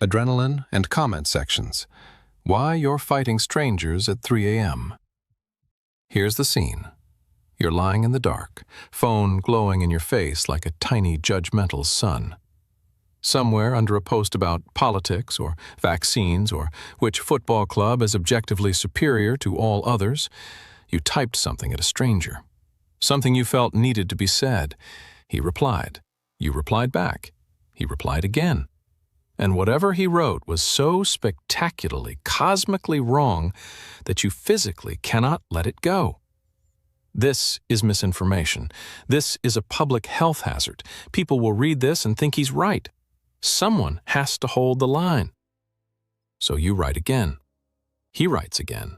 adrenaline, and comment sections. Why you're fighting strangers at 3 a.m. Here's the scene. You're lying in the dark, phone glowing in your face like a tiny judgmental sun. Somewhere under a post about politics or vaccines or which football club is objectively superior to all others, you typed something at a stranger. Something you felt needed to be said. He replied. You replied back. He replied again. And whatever he wrote was so spectacularly, cosmically wrong that you physically cannot let it go. This is misinformation. This is a public health hazard. People will read this and think he's right. Someone has to hold the line. So you write again. He writes again.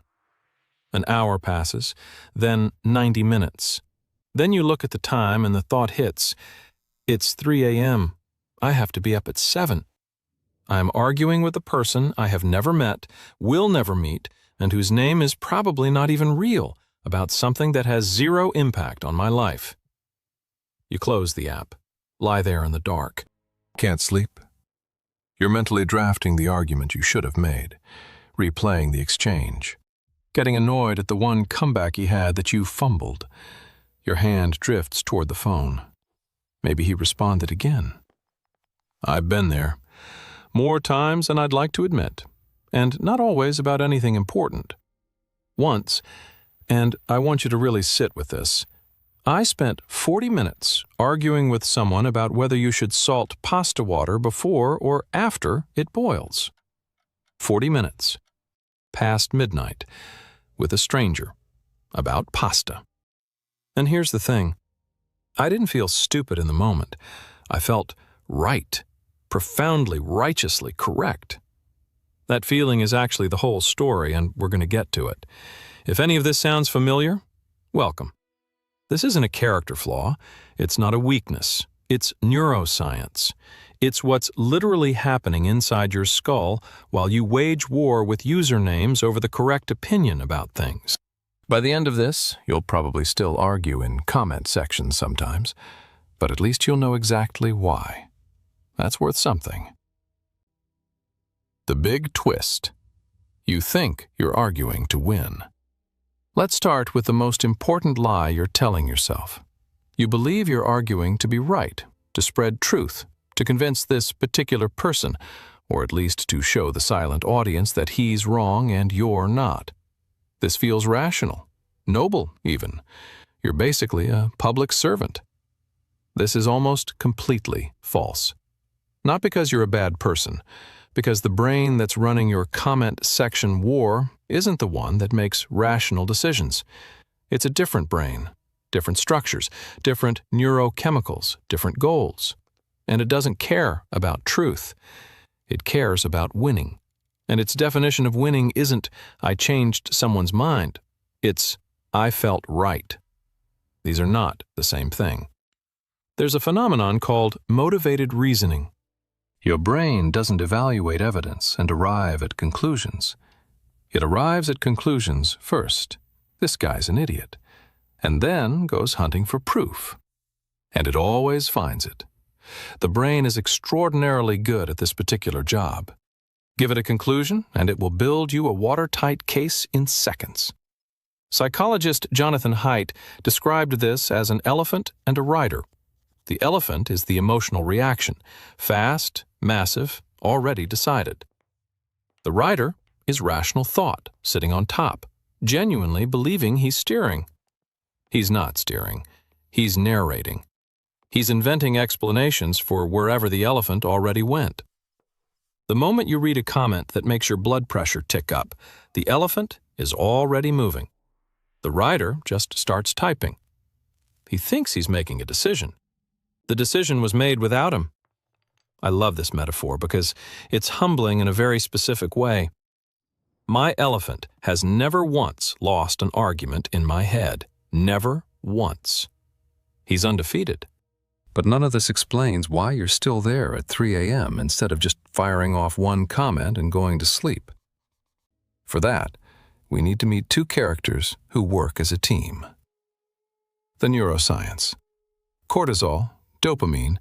An hour passes, then 90 minutes. Then you look at the time and the thought hits. It's 3 a.m. I have to be up at 7. I am arguing with a person I have never met, will never meet, and whose name is probably not even real, about something that has zero impact on my life. You close the app, lie there in the dark. Can't sleep? You're mentally drafting the argument you should have made, replaying the exchange, getting annoyed at the one comeback he had that you fumbled. Your hand drifts toward the phone. Maybe he responded again. I've been there. More times than I'd like to admit, and not always about anything important. Once, and I want you to really sit with this, I spent 40 minutes arguing with someone about whether you should salt pasta water before or after it boils. 40 minutes, past midnight, with a stranger, about pasta. And here's the thing. I didn't feel stupid in the moment. I felt right, profoundly, righteously correct. That feeling is actually the whole story, and we're going to get to it. If any of this sounds familiar, welcome. This isn't a character flaw. It's not a weakness. It's neuroscience. It's what's literally happening inside your skull while you wage war with usernames over the correct opinion about things. By the end of this, you'll probably still argue in comment sections sometimes, but at least you'll know exactly why. That's worth something. The big twist. You think you're arguing to win. Let's start with the most important lie you're telling yourself. You believe you're arguing to be right, to spread truth, to convince this particular person, or at least to show the silent audience that he's wrong and you're not. This feels rational, noble even. You're basically a public servant. This is almost completely false. Not because you're a bad person, because the brain that's running your comment section war isn't the one that makes rational decisions. It's a different brain, different structures, different neurochemicals, different goals. And it doesn't care about truth. It cares about winning. And its definition of winning isn't, I changed someone's mind. It's, I felt right. These are not the same thing. There's a phenomenon called motivated reasoning. Your brain doesn't evaluate evidence and arrive at conclusions. It arrives at conclusions first. This guy's an idiot. And then goes hunting for proof. And it always finds it. The brain is extraordinarily good at this particular job. Give it a conclusion, and it will build you a watertight case in seconds. Psychologist Jonathan Haidt described this as an elephant and a rider. The elephant is the emotional reaction, fast, massive, already decided. The rider is rational thought, sitting on top, genuinely believing he's steering. He's not steering. He's narrating. He's inventing explanations for wherever the elephant already went. The moment you read a comment that makes your blood pressure tick up, the elephant is already moving. The rider just starts typing. He thinks he's making a decision. The decision was made without him. I love this metaphor because it's humbling in a very specific way. My elephant has never once lost an argument in my head. Never once. He's undefeated. But none of this explains why you're still there at 3 a.m. instead of just firing off one comment and going to sleep. For that, we need to meet two characters who work as a team. The neuroscience. Cortisol, dopamine,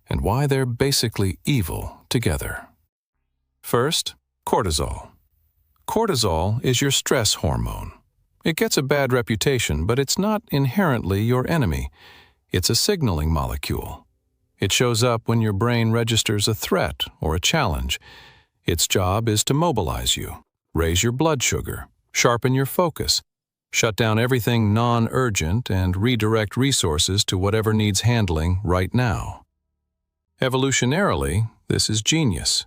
and why they're basically evil together. First, cortisol. Cortisol is your stress hormone. It gets a bad reputation, but it's not inherently your enemy. It's a signaling molecule. It shows up when your brain registers a threat or a challenge. Its job is to mobilize you, raise your blood sugar, sharpen your focus, shut down everything non-urgent, and redirect resources to whatever needs handling right now. Evolutionarily, this is genius.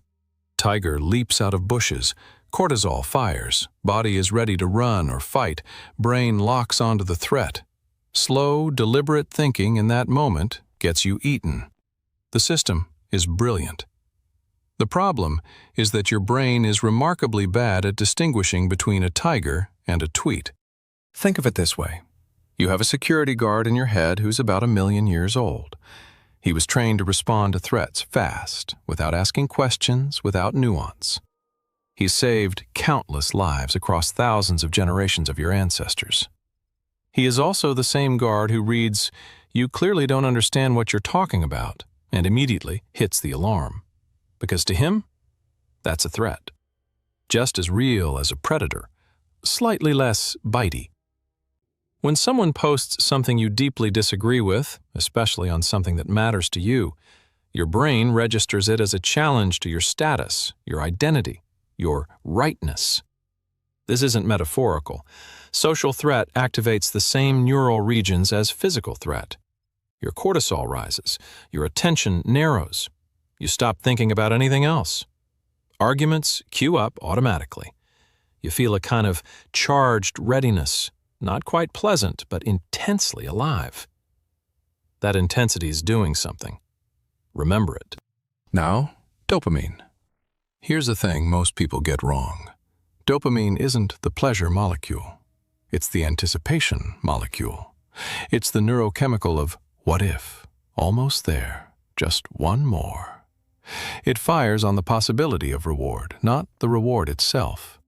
Tiger leaps out of bushes, cortisol fires, body is ready to run or fight, brain locks onto the threat. Slow, deliberate thinking in that moment gets you eaten. The system is brilliant. The problem is that your brain is remarkably bad at distinguishing between a tiger and a tweet. Think of it this way. You have a security guard in your head who's about 1,000,000 years old. He was trained to respond to threats fast, without asking questions, without nuance. He's saved countless lives across thousands of generations of your ancestors. He is also the same guard who reads, "You clearly don't understand what you're talking about," and immediately hits the alarm. Because to him, that's a threat. Just as real as a predator, slightly less bitey. When someone posts something you deeply disagree with, especially on something that matters to you, your brain registers it as a challenge to your status, your identity, your rightness. This isn't metaphorical. Social threat activates the same neural regions as physical threat. Your cortisol rises, your attention narrows. You stop thinking about anything else. Arguments queue up automatically. You feel a kind of charged readiness, not quite pleasant, but intensely alive. That intensity is doing something. Remember it. Now, dopamine. Here's the thing most people get wrong. Dopamine isn't the pleasure molecule. It's the anticipation molecule. It's the neurochemical of what if, almost there, just one more. It fires on the possibility of reward, not the reward itself.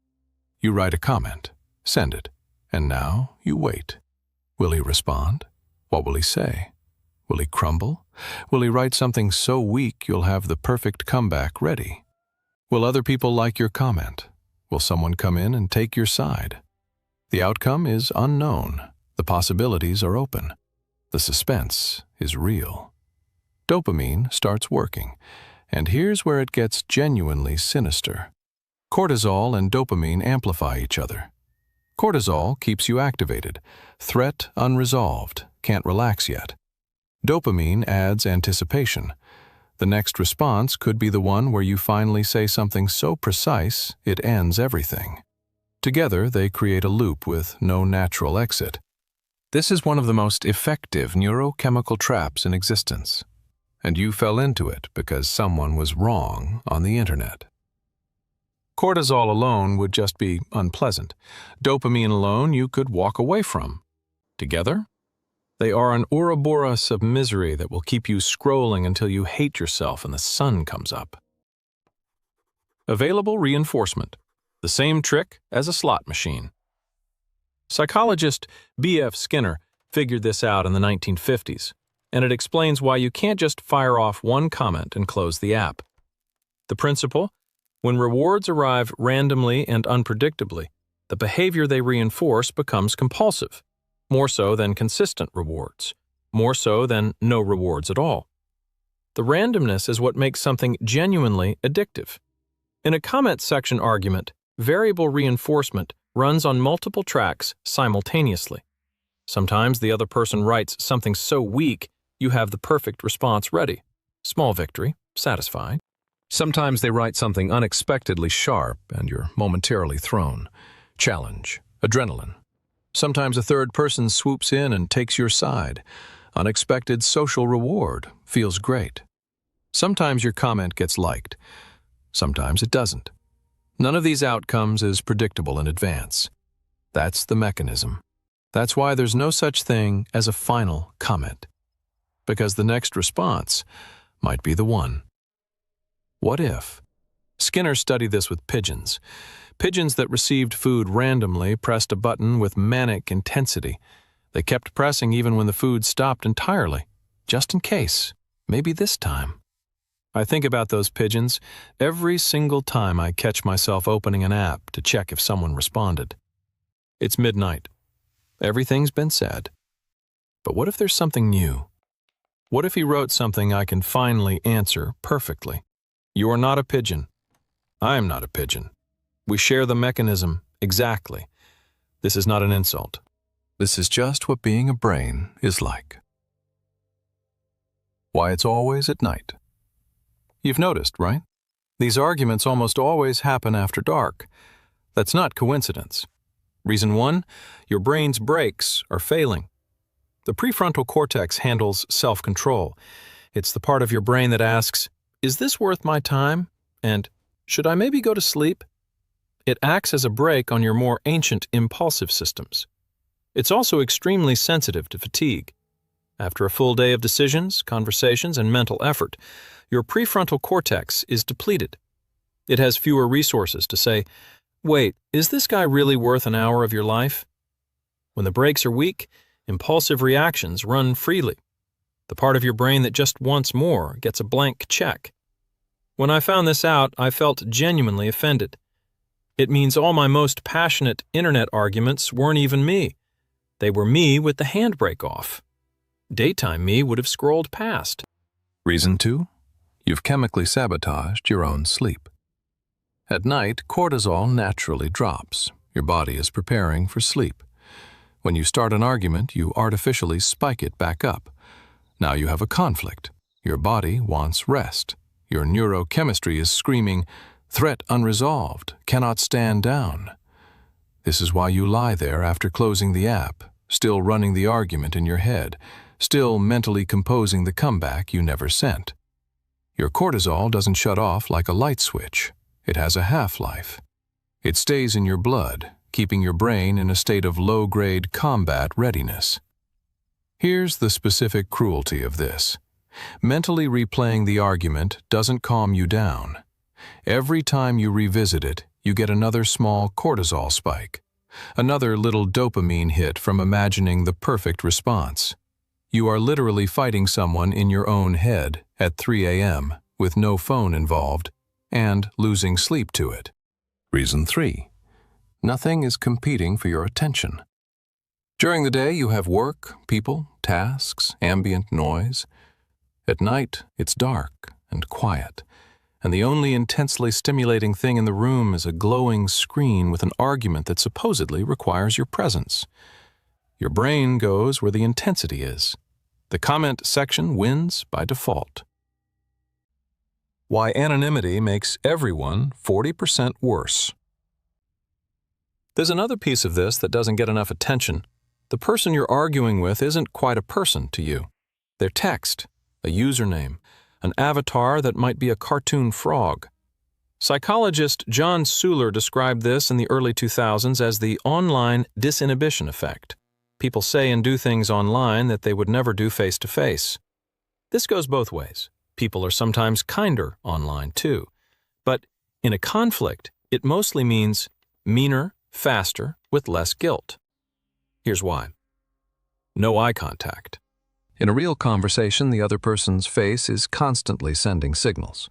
You write a comment, send it, and now you wait. Will he respond? What will he say? Will he crumble? Will he write something so weak you'll have the perfect comeback ready? Will other people like your comment? Will someone come in and take your side? The outcome is unknown. The possibilities are open. The suspense is real. Dopamine starts working, and here's where it gets genuinely sinister. Cortisol and dopamine amplify each other. Cortisol keeps you activated, threat unresolved, can't relax yet. Dopamine adds anticipation. The next response could be the one where you finally say something so precise it ends everything. Together, they create a loop with no natural exit. This is one of the most effective neurochemical traps in existence, and you fell into it because someone was wrong on the internet. Cortisol alone would just be unpleasant. Dopamine alone you could walk away from. Together, they are an Ouroboros of misery that will keep you scrolling until you hate yourself and the sun comes up. Available reinforcement. The same trick as a slot machine. Psychologist B.F. Skinner figured this out in the 1950s, and it explains why you can't just fire off one comment and close the app. The principle? When rewards arrive randomly and unpredictably, the behavior they reinforce becomes compulsive, more so than consistent rewards, more so than no rewards at all. The randomness is what makes something genuinely addictive. In a comment section argument, variable reinforcement runs on multiple tracks simultaneously. Sometimes the other person writes something so weak you have the perfect response ready. Small victory, satisfied. Sometimes they write something unexpectedly sharp and you're momentarily thrown. Challenge, adrenaline. Sometimes a third person swoops in and takes your side. Unexpected social reward, feels great. Sometimes your comment gets liked. Sometimes it doesn't. None of these outcomes is predictable in advance. That's the mechanism. That's why there's no such thing as a final comment. Because the next response might be the one. What if? Skinner studied this with pigeons. Pigeons that received food randomly pressed a button with manic intensity. They kept pressing even when the food stopped entirely, just in case, maybe this time. I think about those pigeons every single time I catch myself opening an app to check if someone responded. It's midnight. Everything's been said. But what if there's something new? What if he wrote something I can finally answer perfectly? You are not a pigeon. I am not a pigeon. We share the mechanism exactly. This is not an insult. This is just what being a brain is like. Why it's always at night. You've noticed, right? These arguments almost always happen after dark. That's not coincidence. Reason 1, your brain's brakes are failing. The prefrontal cortex handles self-control. It's the part of your brain that asks, is this worth my time? And should I maybe go to sleep? It acts as a brake on your more ancient impulsive systems. It's also extremely sensitive to fatigue. After a full day of decisions, conversations, and mental effort, your prefrontal cortex is depleted. It has fewer resources to say, wait, is this guy really worth an hour of your life? When the brakes are weak, impulsive reactions run freely. The part of your brain that just wants more gets a blank check. When I found this out, I felt genuinely offended. It means all my most passionate internet arguments weren't even me. They were me with the handbrake off. Daytime me would have scrolled past. Reason 2, you've chemically sabotaged your own sleep. At night, cortisol naturally drops. Your body is preparing for sleep. When you start an argument, you artificially spike it back up. Now you have a conflict. Your body wants rest. Your neurochemistry is screaming, threat unresolved, cannot stand down. This is why you lie there after closing the app, still running the argument in your head, still mentally composing the comeback you never sent. Your cortisol doesn't shut off like a light switch. It has a half-life. It stays in your blood, keeping your brain in a state of low-grade combat readiness. Here's the specific cruelty of this. Mentally replaying the argument doesn't calm you down. Every time you revisit it, you get another small cortisol spike, another little dopamine hit from imagining the perfect response. You are literally fighting someone in your own head at 3 a.m. with no phone involved and losing sleep to it. Reason 3, nothing is competing for your attention. During the day, you have work, people, tasks, ambient noise. At night, it's dark and quiet, and the only intensely stimulating thing in the room is a glowing screen with an argument that supposedly requires your presence. Your brain goes where the intensity is. The comment section wins by default. Why anonymity makes everyone 40% worse. There's another piece of this that doesn't get enough attention. The person you're arguing with isn't quite a person to you. They're text, a username, an avatar that might be a cartoon frog. Psychologist John Suhler described this in the early 2000s as the online disinhibition effect. People say and do things online that they would never do face-to-face. This goes both ways. People are sometimes kinder online too. But in a conflict, it mostly means meaner, faster, with less guilt. Here's why. No eye contact. In a real conversation, the other person's face is constantly sending signals.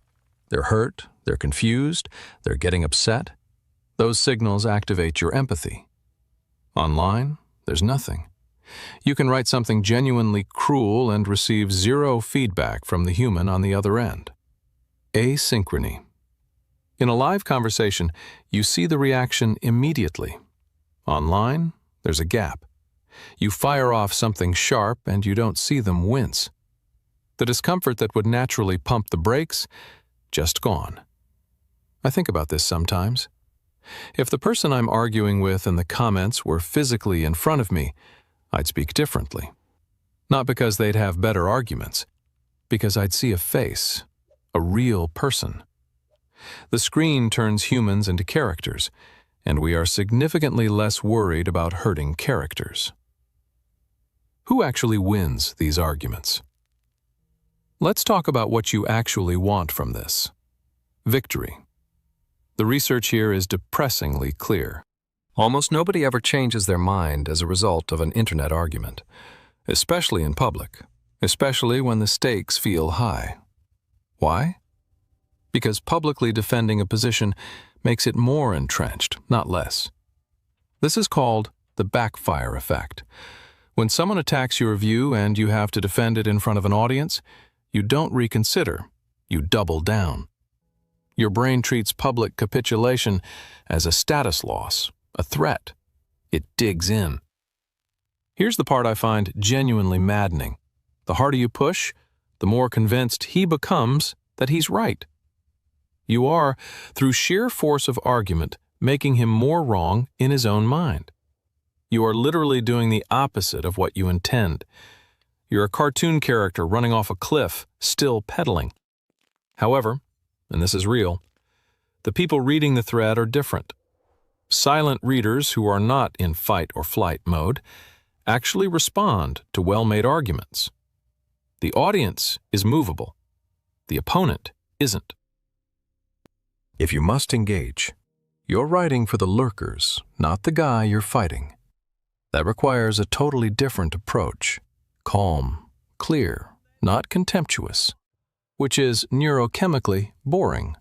They're hurt, they're confused, they're getting upset. Those signals activate your empathy. Online, there's nothing. You can write something genuinely cruel and receive zero feedback from the human on the other end. Asynchrony. In a live conversation, you see the reaction immediately. Online, there's a gap. You fire off something sharp and you don't see them wince. The discomfort that would naturally pump the brakes, just gone. I think about this sometimes. If the person I'm arguing with in the comments were physically in front of me, I'd speak differently. Not because they'd have better arguments, because I'd see a face, a real person. The screen turns humans into characters, and we are significantly less worried about hurting characters. Who actually wins these arguments? Let's talk about what you actually want from this. Victory. The research here is depressingly clear. Almost nobody ever changes their mind as a result of an internet argument, especially in public, especially when the stakes feel high. Why? because publicly defending a position makes it more entrenched, not less. This is called the backfire effect. When someone attacks your view and you have to defend it in front of an audience, you don't reconsider, you double down. Your brain treats public capitulation as a status loss, a threat. It digs in. Here's the part I find genuinely maddening. The harder you push, the more convinced he becomes that he's right. You are, through sheer force of argument, making him more wrong in his own mind. You are literally doing the opposite of what you intend. You're a cartoon character running off a cliff, still pedaling. However, and this is real, the people reading the thread are different. Silent readers who are not in fight or flight mode actually respond to well-made arguments. The audience is movable. The opponent isn't. If you must engage, you're writing for the lurkers, not the guy you're fighting. That requires a totally different approach. Calm, clear, not contemptuous, which is neurochemically boring.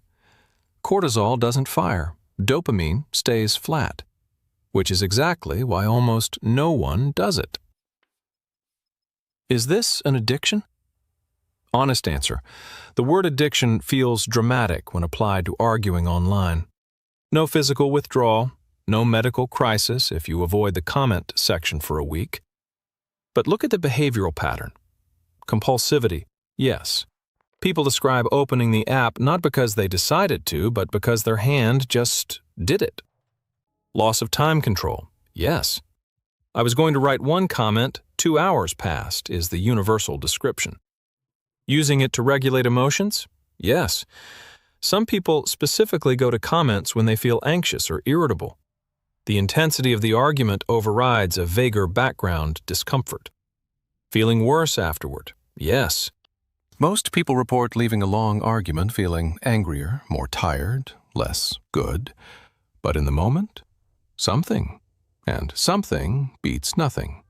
Cortisol doesn't fire. Dopamine stays flat, which is exactly why almost no one does it. Is this an addiction? Honest answer. The word addiction feels dramatic when applied to arguing online. No physical withdrawal, no medical crisis if you avoid the comment section for a week. But look at the behavioral pattern. Compulsivity, yes. People describe opening the app not because they decided to, but because their hand just did it. Loss of time control, yes. I was going to write one comment, 2 hours passed, is the universal description. Using it to regulate emotions? Yes. Some people specifically go to comments when they feel anxious or irritable. The intensity of the argument overrides a vaguer background discomfort. Feeling worse afterward? Yes. Most people report leaving a long argument feeling angrier, more tired, less good. But in the moment, something. And something beats nothing.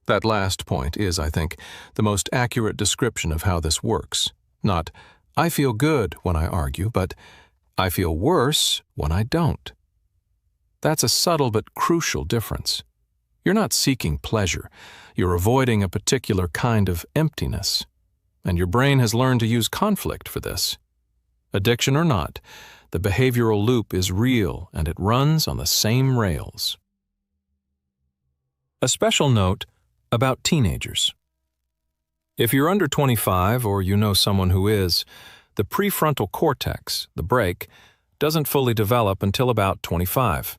That last point is, I think, the most accurate description of how this works. Not, I feel good when I argue, but I feel worse when I don't. That's a subtle but crucial difference. You're not seeking pleasure. You're avoiding a particular kind of emptiness. And your brain has learned to use conflict for this. Addiction or not, the behavioral loop is real and it runs on the same rails. A special note about teenagers. If you're under 25 or you know someone who is, the prefrontal cortex, the brake, doesn't fully develop until about 25.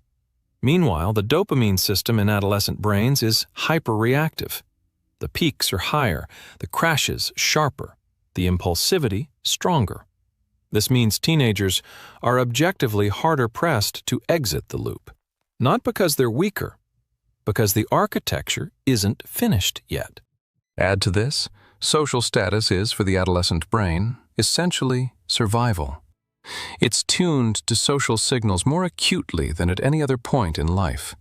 Meanwhile, the dopamine system in adolescent brains is hyperreactive. The peaks are higher, the crashes sharper, the impulsivity stronger. This means teenagers are objectively harder pressed to exit the loop, not because they're weaker, because the architecture isn't finished yet. Add to this, social status is, for the adolescent brain, essentially survival. It's tuned to social signals more acutely than at any other point in life.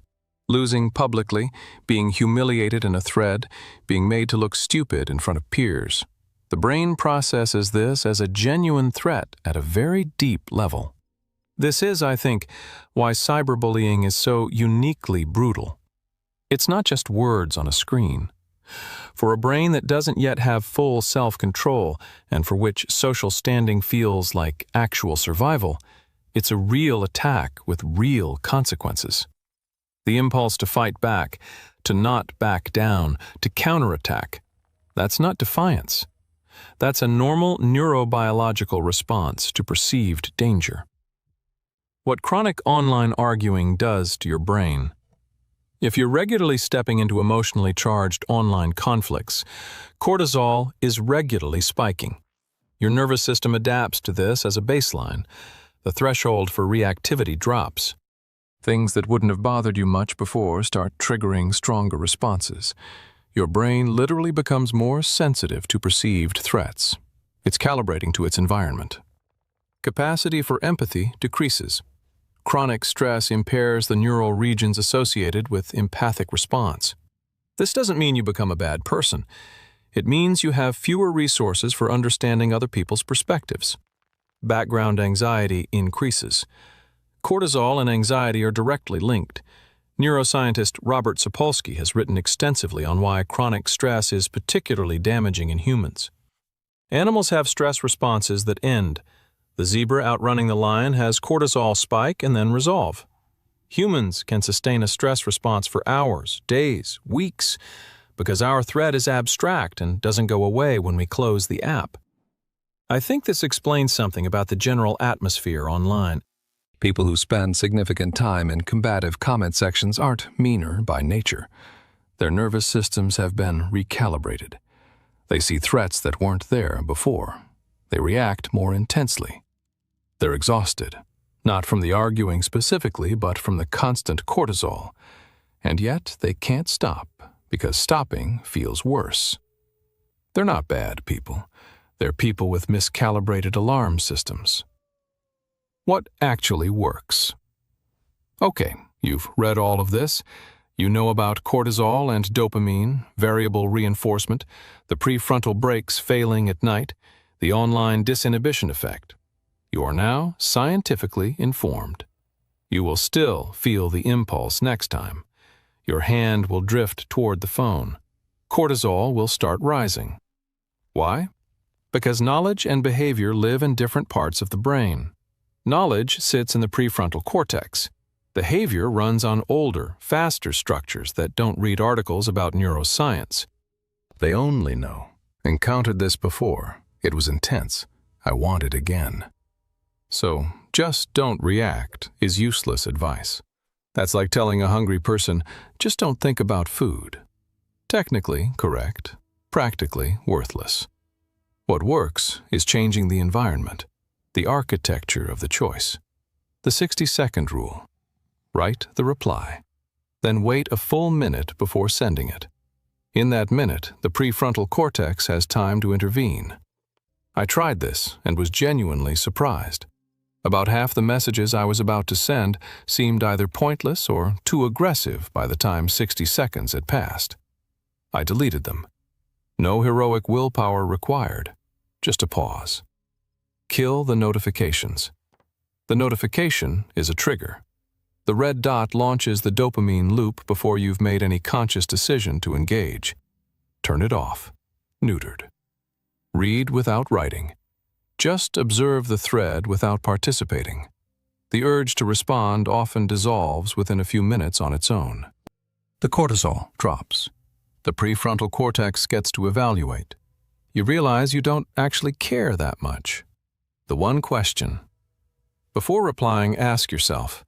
Losing publicly, being humiliated in a thread, being made to look stupid in front of peers. The brain processes this as a genuine threat at a very deep level. This is, I think, why cyberbullying is so uniquely brutal. It's not just words on a screen. For a brain that doesn't yet have full self-control and for which social standing feels like actual survival, it's a real attack with real consequences. The impulse to fight back, to not back down, to counterattack, that's not defiance. That's a normal neurobiological response to perceived danger. What chronic online arguing does to your brain. If you're regularly stepping into emotionally charged online conflicts, cortisol is regularly spiking. Your nervous system adapts to this as a baseline. The threshold for reactivity drops. Things that wouldn't have bothered you much before start triggering stronger responses. Your brain literally becomes more sensitive to perceived threats. It's calibrating to its environment. Capacity for empathy decreases. Chronic stress impairs the neural regions associated with empathic response. This doesn't mean you become a bad person. It means you have fewer resources for understanding other people's perspectives. background anxiety increases. Cortisol and anxiety are directly linked. Neuroscientist Robert Sapolsky has written extensively on why chronic stress is particularly damaging in humans. Animals have stress responses that end. The zebra outrunning the lion has cortisol spike and then resolve. Humans can sustain a stress response for hours, days, weeks, because our threat is abstract and doesn't go away when we close the app. I think this explains something about the general atmosphere online. People who spend significant time in combative comment sections aren't meaner by nature. Their nervous systems have been recalibrated. They see threats that weren't there before. They react more intensely. They're exhausted, not from the arguing specifically, but from the constant cortisol. And yet they can't stop, because stopping feels worse. They're not bad people. They're people with miscalibrated alarm systems. What actually works? Okay, you've read all of this. You know about cortisol and dopamine, variable reinforcement, the prefrontal brakes failing at night, the online disinhibition effect. You are now scientifically informed. You will still feel the impulse next time. Your hand will drift toward the phone. Cortisol will start rising. Why? Because knowledge and behavior live in different parts of the brain. Knowledge sits in the prefrontal cortex. Behavior runs on older, faster structures that don't read articles about neuroscience. They only know. Encountered this before. It was intense. I want it again. So, just don't react is useless advice. That's like telling a hungry person, just don't think about food. Technically correct, practically worthless. What works is changing the environment, the architecture of the choice. The 60-second rule. Write the reply. Then wait a full minute before sending it. In that minute, the prefrontal cortex has time to intervene. I tried this and was genuinely surprised. About half the messages I was about to send seemed either pointless or too aggressive by the time 60 seconds had passed. I deleted them. No heroic willpower required. Just a pause. Kill the notifications. The notification is a trigger. The red dot launches the dopamine loop before you've made any conscious decision to engage. Turn it off. Neutered. Read without writing. Just observe the thread without participating. The urge to respond often dissolves within a few minutes on its own. The cortisol drops. The prefrontal cortex gets to evaluate. You realize you don't actually care that much. The one question. Before replying, ask yourself,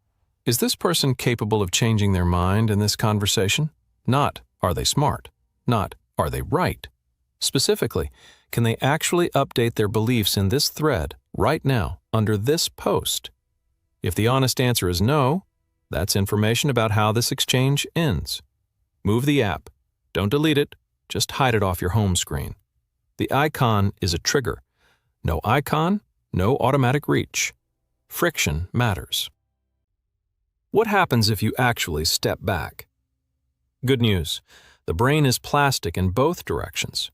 is this person capable of changing their mind in this conversation? Not, are they smart? Not, are they right? Specifically, can they actually update their beliefs in this thread right now under this post? If the honest answer is no, that's information about how this exchange ends. Move the app. Don't delete it, just hide it off your home screen. The icon is a trigger. No icon, no automatic reach. Friction matters. What happens if you actually step back? Good news. The brain is plastic in both directions.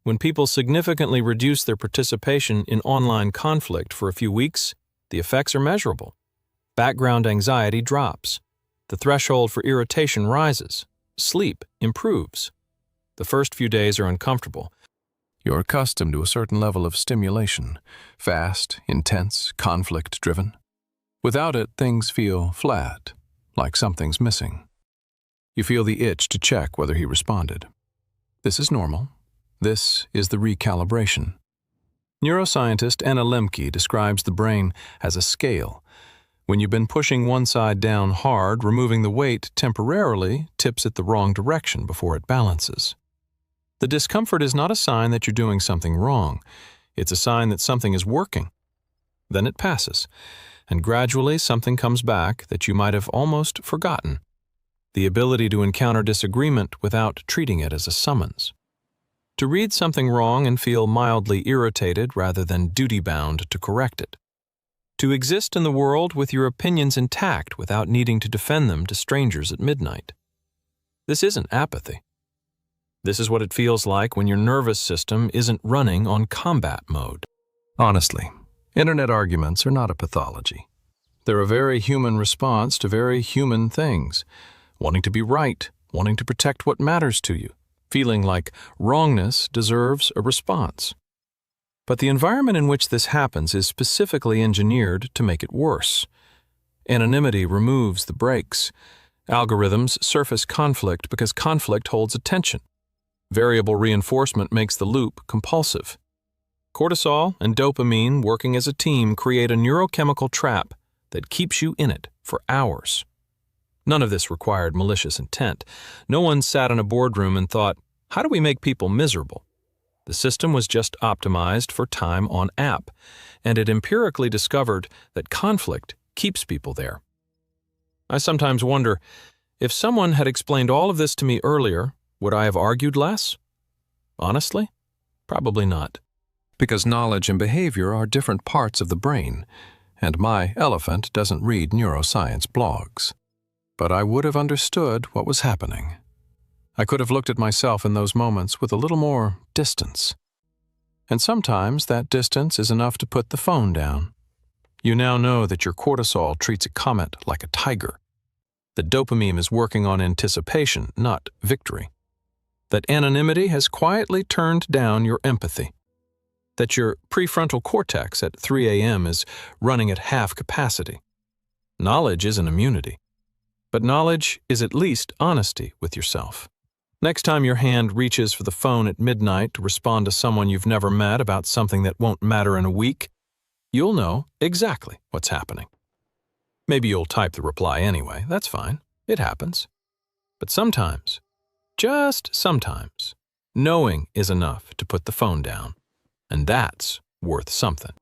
When people significantly reduce their participation in online conflict for a few weeks, the effects are measurable. Background anxiety drops. The threshold for irritation rises. Sleep improves. The first few days are uncomfortable. You're accustomed to a certain level of stimulation, fast, intense, conflict-driven. Without it, things feel flat, like something's missing. You feel the itch to check whether he responded. This is normal. This is the recalibration. Neuroscientist Anna Lembke describes the brain as a scale. When you've been pushing one side down hard, removing the weight temporarily tips it the wrong direction before it balances. The discomfort is not a sign that you're doing something wrong. It's a sign that something is working. Then it passes, and gradually something comes back that you might have almost forgotten. The ability to encounter disagreement without treating it as a summons. To read something wrong and feel mildly irritated rather than duty-bound to correct it. To exist in the world with your opinions intact without needing to defend them to strangers at midnight. This isn't apathy. This is what it feels like when your nervous system isn't running on combat mode. Honestly, Internet arguments are not a pathology. They're a very human response to very human things. Wanting to be right, wanting to protect what matters to you, feeling like wrongness deserves a response. But the environment in which this happens is specifically engineered to make it worse. Anonymity removes the brakes. Algorithms surface conflict because conflict holds attention. Variable reinforcement makes the loop compulsive. Cortisol and dopamine working as a team create a neurochemical trap that keeps you in it for hours. None of this required malicious intent. No one sat in a boardroom and thought, how do we make people miserable? The system was just optimized for time on app, and it empirically discovered that conflict keeps people there. I sometimes wonder, if someone had explained all of this to me earlier, would I have argued less? Honestly, probably not. Because knowledge and behavior are different parts of the brain, and my elephant doesn't read neuroscience blogs. But I would have understood what was happening. I could have looked at myself in those moments with a little more distance. And sometimes that distance is enough to put the phone down. You now know that your cortisol treats a comet like a tiger. That dopamine is working on anticipation, not victory. That anonymity has quietly turned down your empathy. That your prefrontal cortex at 3 a.m. is running at half capacity. Knowledge isn't immunity, but knowledge is at least honesty with yourself. Next time your hand reaches for the phone at midnight to respond to someone you've never met about something that won't matter in a week, you'll know exactly what's happening. Maybe you'll type the reply anyway. That's fine. It happens. But sometimes, just sometimes, knowing is enough to put the phone down. And that's worth something.